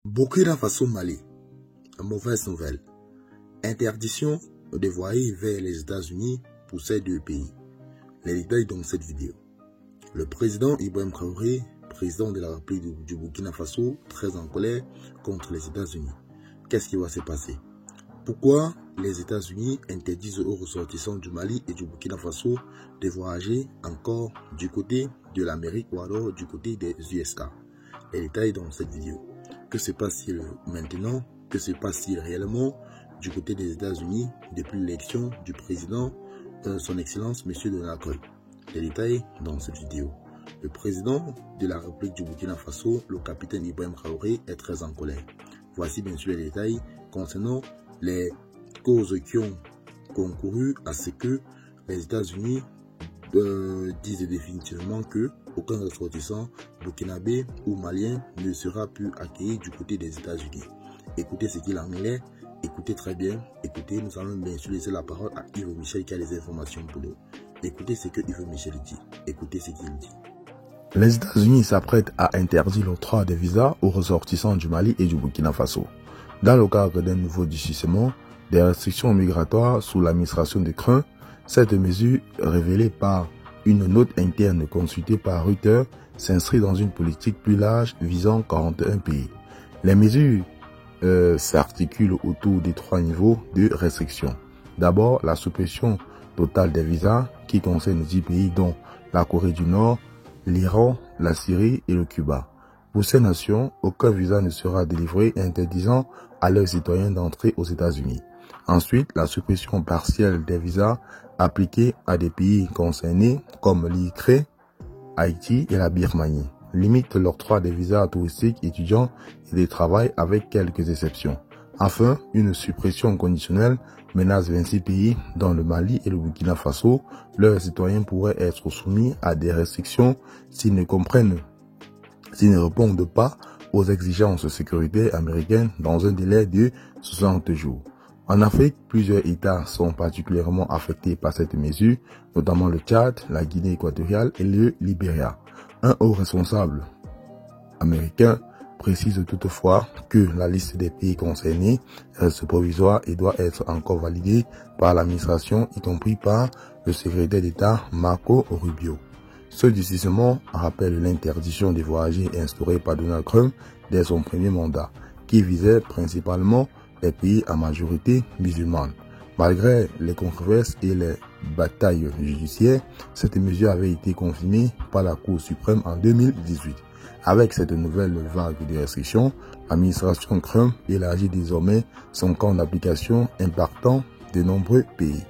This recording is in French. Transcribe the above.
Burkina Faso, Mali. Mauvaise nouvelle. Interdiction de voyager vers les États-Unis pour ces deux pays. Les détails dans cette vidéo. Le président Ibrahim Traoré, président de la République du Burkina Faso, très en colère contre les États-Unis. Qu'est-ce qui va se passer? Pourquoi les États-Unis interdisent aux ressortissants du Mali et du Burkina Faso de voyager encore du côté de l'Amérique ou alors du côté des USA? Les détails dans cette vidéo. Que se passe-t-il maintenant? Que se passe-t-il réellement du côté des États-Unis depuis l'élection du président, son Excellence, M. Donald Trump? Les détails dans cette vidéo. Le président de la République du Burkina Faso, le capitaine Ibrahim Traoré, est très en colère. Voici bien sûr les détails concernant les causes qui ont concouru à ce que les États-Unis disent définitivement que aucun ressortissant burkinabé ou malien ne sera plus accueilli du côté des États-Unis. Écoutez ce qu'il en est, écoutez très bien, écoutez, nous allons bien sûr laisser la parole à Yves Michel qui a les informations pour nous. Écoutez ce que Yves Michel dit, écoutez ce qu'il dit. Les États-Unis s'apprêtent à interdire l'octroi des visas aux ressortissants du Mali et du Burkina Faso. Dans le cadre d'un nouveau durcissement des restrictions migratoires sous l'administration de Trump, cette mesure, révélée par une note interne consultée par Reuters, s'inscrit dans une politique plus large visant 41 pays. Les mesures s'articulent autour des 3 niveaux de restriction. D'abord, la suppression totale des visas qui concerne 10 pays dont la Corée du Nord, l'Iran, la Syrie et le Cuba. Pour ces nations, aucun visa ne sera délivré interdisant à leurs citoyens d'entrer aux États-Unis. Ensuite, la suppression partielle des visas appliqués à des pays concernés comme l'Ukraine, Haïti et la Birmanie. Limite l'octroi des visas touristiques, étudiants et de travail avec quelques exceptions. Enfin, une suppression conditionnelle menace 26 pays dont le Mali et le Burkina Faso. Leurs citoyens pourraient être soumis à des restrictions s'ils ne répondent pas aux exigences sécuritaires américaines dans un délai de 60 jours. En Afrique, plusieurs États sont particulièrement affectés par cette mesure, notamment le Tchad, la Guinée équatoriale et le Libéria. Un haut responsable américain précise toutefois que la liste des pays concernés reste provisoire et doit être encore validée par l'administration, y compris par le secrétaire d'État Marco Rubio. Ce durcissement rappelle l'interdiction de voyager instaurée par Donald Trump dès son premier mandat, qui visait principalement les pays à majorité musulmane. Malgré les controverses et les batailles judiciaires, cette mesure avait été confirmée par la Cour suprême en 2018. Avec cette nouvelle vague de restrictions, l'administration Trump élargit désormais son camp d'application impactant de nombreux pays.